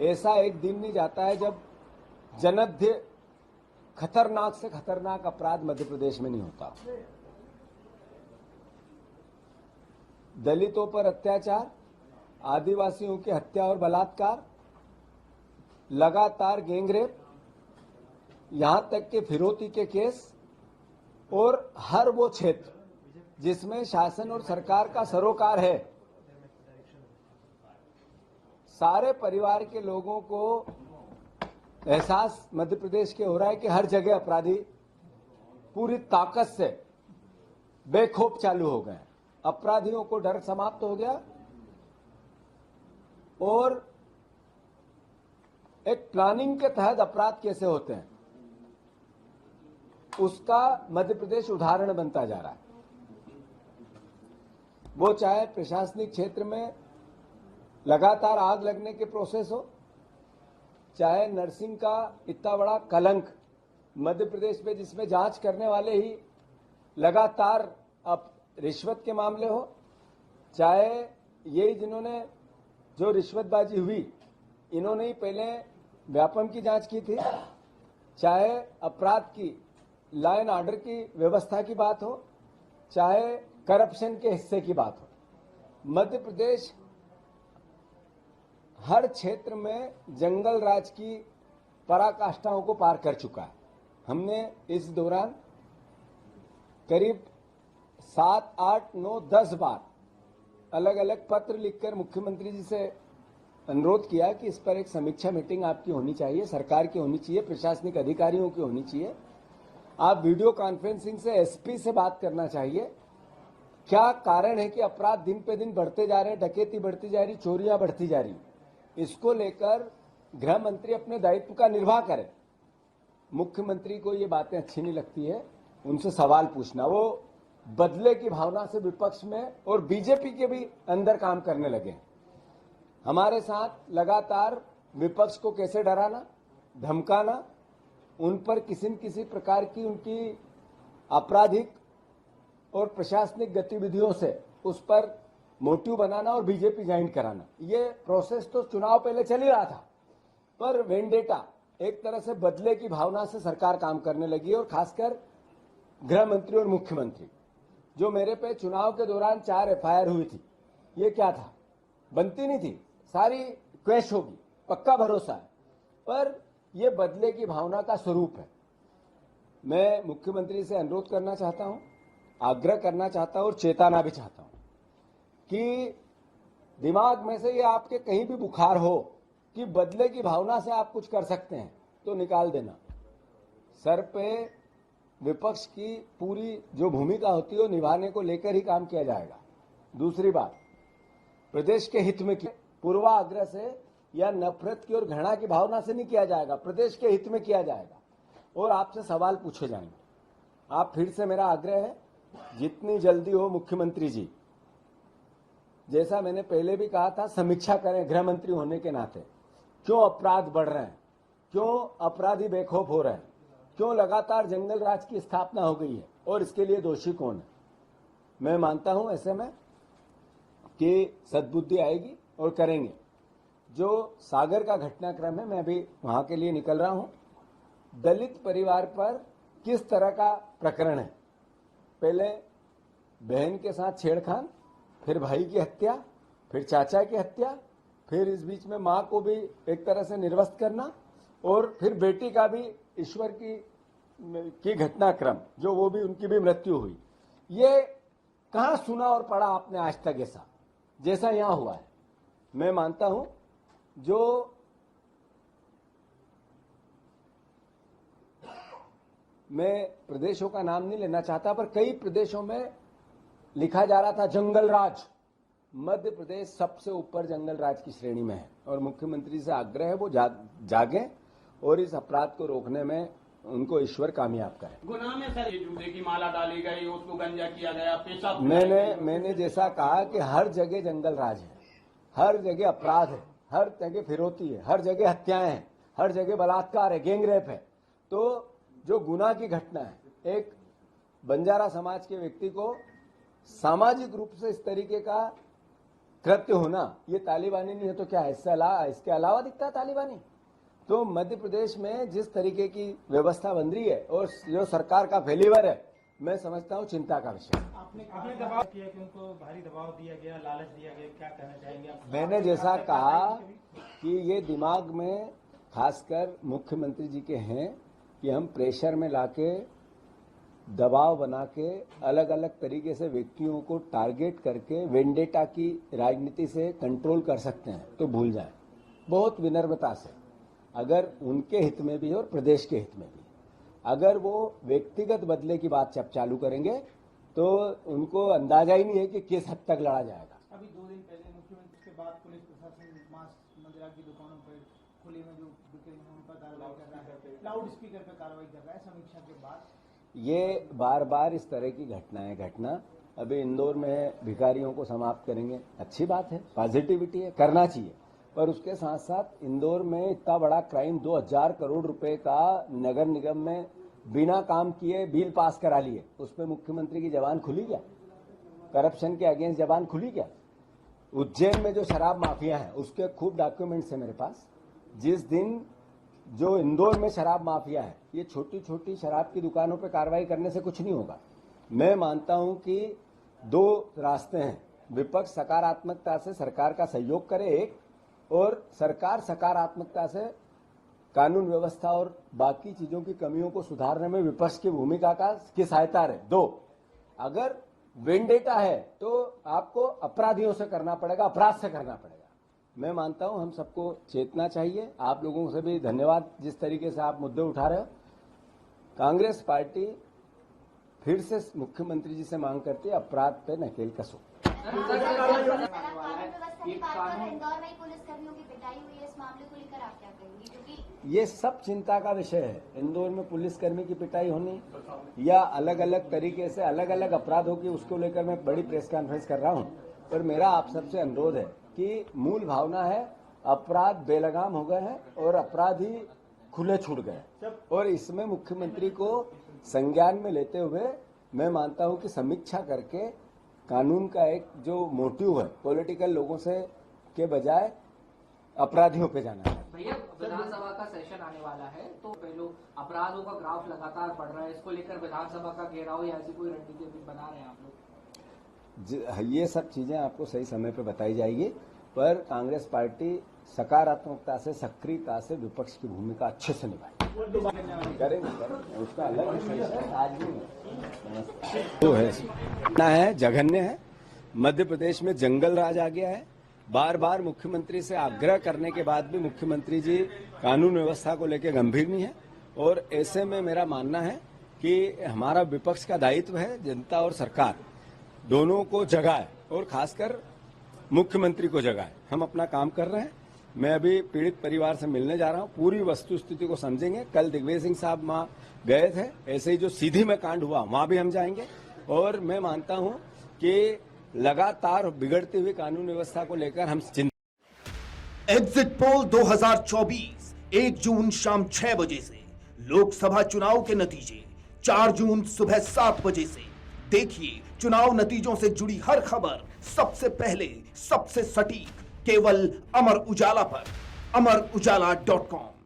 ऐसा एक दिन नहीं जाता है जब जन्मध्य खतरनाक से खतरनाक अपराध मध्य प्रदेश में नहीं होता। दलितों पर अत्याचार, आदिवासियों की हत्या और बलात्कार, लगातार गैंगरेप, यहां तक कि फिरौती के केस, और हर वो क्षेत्र जिसमें शासन और सरकार का सरोकार है, सारे परिवार के लोगों को एहसास मध्य प्रदेश के हो रहा है कि हर जगह अपराधी पूरी ताकत से बेखौफ चालू हो गए। अपराधियों को डर समाप्त हो गया और एक प्लानिंग के तहत अपराध कैसे होते हैं उसका मध्य प्रदेश उदाहरण बनता जा रहा है। वो चाहे प्रशासनिक क्षेत्र में लगातार आग लगने के प्रोसेस हो, चाहे नर्सिंग का इतना बड़ा कलंक मध्य प्रदेश में जिसमें जांच करने वाले ही लगातार अब रिश्वत के मामले हो, चाहे यही जिन्होंने जो रिश्वतबाजी हुई इन्होंने ही पहले व्यापम की जांच की थी, चाहे अपराध की लॉ एंड ऑर्डर की व्यवस्था की बात हो, चाहे करप्शन के हिस्से की बात हो, मध्य प्रदेश हर क्षेत्र में जंगल राज की पराकाष्ठाओं को पार कर चुका है। हमने इस दौरान करीब 7, 8, 9, 10 बार अलग अलग पत्र लिखकर मुख्यमंत्री जी से अनुरोध किया कि इस पर एक समीक्षा मीटिंग आपकी होनी चाहिए, सरकार की होनी चाहिए, प्रशासनिक अधिकारियों की होनी चाहिए। आप वीडियो कॉन्फ्रेंसिंग से एसपी से बात करना चाहिए। क्या कारण है कि अपराध दिन पे दिन बढ़ते जा रहे हैं, डकैती बढ़ती जा रही, चोरियां बढ़ती जा रही, इसको लेकर गृह मंत्री अपने दायित्व का निर्वाह करें। मुख्यमंत्री को ये बातें अच्छी नहीं लगती है, उनसे सवाल पूछना। वो बदले की भावना से विपक्ष में और बीजेपी के भी अंदर काम करने लगे। हमारे साथ लगातार विपक्ष को कैसे डराना, धमकाना, उन पर किसी न किसी प्रकार की उनकी आपराधिक और प्रशासनिक गतिविधियों से उस पर मोटिव बनाना और बीजेपी ज्वाइन कराना, ये प्रोसेस तो चुनाव पहले चल ही रहा था, पर वेंडेटा एक तरह से बदले की भावना से सरकार काम करने लगी। और खासकर गृह मंत्री और मुख्यमंत्री, जो मेरे पे चुनाव के दौरान 4 एफआईआर हुई थी, ये क्या था, बनती नहीं थी, सारी क्वैश होगी, पक्का भरोसा है, पर यह बदले की भावना का स्वरूप है। मैं मुख्यमंत्री से अनुरोध करना चाहता हूं, आग्रह करना चाहता हूं और चेताना भी चाहता हूं कि दिमाग में से ये आपके कहीं भी बुखार हो कि बदले की भावना से आप कुछ कर सकते हैं तो निकाल देना। सर पे विपक्ष की पूरी जो भूमिका होती है वो निभाने को लेकर ही काम किया जाएगा। दूसरी बात, प्रदेश के हित में पूर्वाग्रह से या नफरत की और घृणा की भावना से नहीं किया जाएगा, प्रदेश के हित में किया जाएगा और आपसे सवाल पूछे जाएंगे। आप फिर से मेरा आग्रह है, जितनी जल्दी हो मुख्यमंत्री जी, जैसा मैंने पहले भी कहा था, समीक्षा करें गृह मंत्री होने के नाते। क्यों अपराध बढ़ रहे हैं, क्यों अपराधी बेखौफ हो रहे हैं, क्यों लगातार जंगल राज की स्थापना हो गई है और इसके लिए दोषी कौन है। मैं मानता हूं ऐसे में कि सद्बुद्धि आएगी और करेंगे। जो सागर का घटनाक्रम है, मैं अभी वहां के लिए निकल रहा हूं। दलित परिवार पर किस तरह का प्रकरण है, पहले बहन के साथ छेड़खान, फिर भाई की हत्या, फिर चाचा की हत्या, फिर इस बीच में मां को भी एक तरह से निर्वस्त करना और फिर बेटी का भी ईश्वर की घटनाक्रम, जो वो भी उनकी भी मृत्यु हुई। ये कहां सुना और पढ़ा आपने आज तक ऐसा, जैसा यहां हुआ है। मैं मानता हूं जो मैं प्रदेशों का नाम नहीं लेना चाहता, पर कई प्रदेशों में लिखा जा रहा था जंगल राज। मध्य प्रदेश सबसे ऊपर जंगल राज की श्रेणी में है और मुख्यमंत्री से आग्रह है वो जागें और इस अपराध को रोकने में उनको ईश्वर कामयाब करे। गुनाह में सर ये जूते की माला डाली गई, उसको गंजा किया गया, पेशाब, मैंने जैसा कहा कि हर जगह जंगल राज है, हर जगह अपराध है, हर जगह फिरौती है, हर जगह हत्याएं हैं, हर जगह बलात्कार है, गैंगरेप है। तो जो गुनाह की घटना है, एक बंजारा समाज के व्यक्ति को सामाजिक रूप से इस तरीके का कृत्य होना ये तालिबानी नहीं है तो क्या है? इसके अलावा दिखता है तालिबानी? तो मध्य प्रदेश में जिस तरीके की व्यवस्था बन रही है और जो सरकार का फेलिवर है, मैं समझता हूं चिंता का विषय। आपने दबाव किया कि उनको भारी दबाव दिया गया, लालच दिया गया, क्या कहना चाहेंगे आप? मैंने जैसा कहा कि ये दिमाग में खासकर मुख्यमंत्री जी के हैं कि हम प्रेशर में लाके दबाव बना के अलग अलग तरीके से व्यक्तियों को टारगेट करके वेंडेटा की राजनीति से कंट्रोल कर सकते हैं, तो भूल जाएं। बहुत विनम्रता से, अगर उनके हित में भी और प्रदेश के हित में भी, अगर वो व्यक्तिगत बदले की बात जब चालू करेंगे तो उनको अंदाजा ही नहीं है कि किस हद तक लड़ा जाएगा। अभी 2 दिन पहले मुख्यमंत्री के बाद पुलिस प्रशासन मांस मदिरा की दुकानों पर खुले में जो बिक्री है उन पर कार्रवाई कर रहा है, लाउड स्पीकर पर कार्रवाई कर रहा है समीक्षा के बाद। ये बार बार इस तरह की घटनाएं घटना अभी इंदौर में भिखारियों को समाप्त करेंगे, अच्छी बात है, पॉजिटिविटी है, करना चाहिए। पर उसके साथ साथ इंदौर में इतना बड़ा क्राइम 2000 करोड़ रुपए का नगर निगम में बिना काम किए बिल पास करा लिए, उसमें मुख्यमंत्री की जबान खुली क्या? करप्शन के अगेंस्ट जबान खुली क्या? उज्जैन में जो शराब माफिया है उसके खूब डॉक्यूमेंट्स है मेरे पास। जिस दिन जो इंदौर में शराब माफिया है, ये छोटी छोटी शराब की दुकानों पर कार्रवाई करने से कुछ नहीं होगा। मैं मानता हूं कि 2 रास्ते हैं, विपक्ष सकारात्मकता से सरकार का सहयोग करे एक, और सरकार सकारात्मकता से कानून व्यवस्था और बाकी चीजों की कमियों को सुधारने में विपक्ष की भूमिका की सहायता रहे। 2, अगर वेंडेटा है तो आपको अपराधियों से करना पड़ेगा, अपराध से करना पड़ेगा। मैं मानता हूं हम सबको चेतना चाहिए। आप लोगों से भी धन्यवाद जिस तरीके से आप मुद्दे उठा रहे हो। कांग्रेस पार्टी फिर से मुख्यमंत्री जी से मांग करती है अपराध पे नकेल कसो। इंदौर में पुलिसकर्मियों की पिटाई हुई है, इस मामले को लेकर आप क्या कहेंगे? क्योंकि ये सब चिंता का विषय है। इंदौर में पुलिसकर्मी की पिटाई होनी या अलग अलग तरीके से अलग अलग अपराधों की, उसको लेकर मैं बड़ी प्रेस कॉन्फ्रेंस कर रहा हूं। पर मेरा आप सबसे अनुरोध है कि मूल भावना है अपराध बेलगाम हो गए हैं और अपराधी खुले छूट गए, और इसमें मुख्यमंत्री को संज्ञान में लेते हुए मैं मानता हूं कि समीक्षा करके कानून का एक जो मोटिव है पॉलिटिकल लोगों से के बजाय अपराधियों पे जाना है। भैया, विधानसभा का सेशन आने वाला है तो पहले अपराधों का ग्राफ लगातार बढ़ रहा है, इसको लेकर विधानसभा का घेराव या ऐसी कोई रणनीति अभी बना रहे हैं आप लोग? ये सब चीजें आपको सही समय पे बताई जाएगी, पर कांग्रेस पार्टी सकारात्मकता से, सक्रियता से विपक्ष की भूमिका अच्छे से निभाएगी। करेंगे उसका अलग विषय है, आज भी तो है जघन्य है। मध्य प्रदेश में जंगल राज आ गया है। बार बार मुख्यमंत्री से आग्रह करने के बाद भी मुख्यमंत्री जी कानून व्यवस्था को लेकर गंभीर नहीं है, और ऐसे में मेरा मानना है कि हमारा विपक्ष का दायित्व है जनता और सरकार दोनों को जगाए, और खासकर मुख्यमंत्री को जगाए। हम अपना काम कर रहे हैं। मैं अभी पीड़ित परिवार से मिलने जा रहा हूं, पूरी वस्तु स्थिति को समझेंगे। कल दिग्विजय सिंह साहब वहां गए थे, ऐसे ही जो सीधी में कांड हुआ वहां भी हम जाएंगे, और मैं मानता हूं कि लगातार बिगड़ती हुई कानून व्यवस्था को लेकर हम चिंतित। एग्जिट पोल 2024 1 जून शाम 6 बजे से, लोकसभा चुनाव के नतीजे 4 जून सुबह 7 बजे से। देखिए चुनाव नतीजों से जुड़ी हर खबर सबसे पहले, सबसे सटीक, केवल अमर उजाला पर, amarujala.com।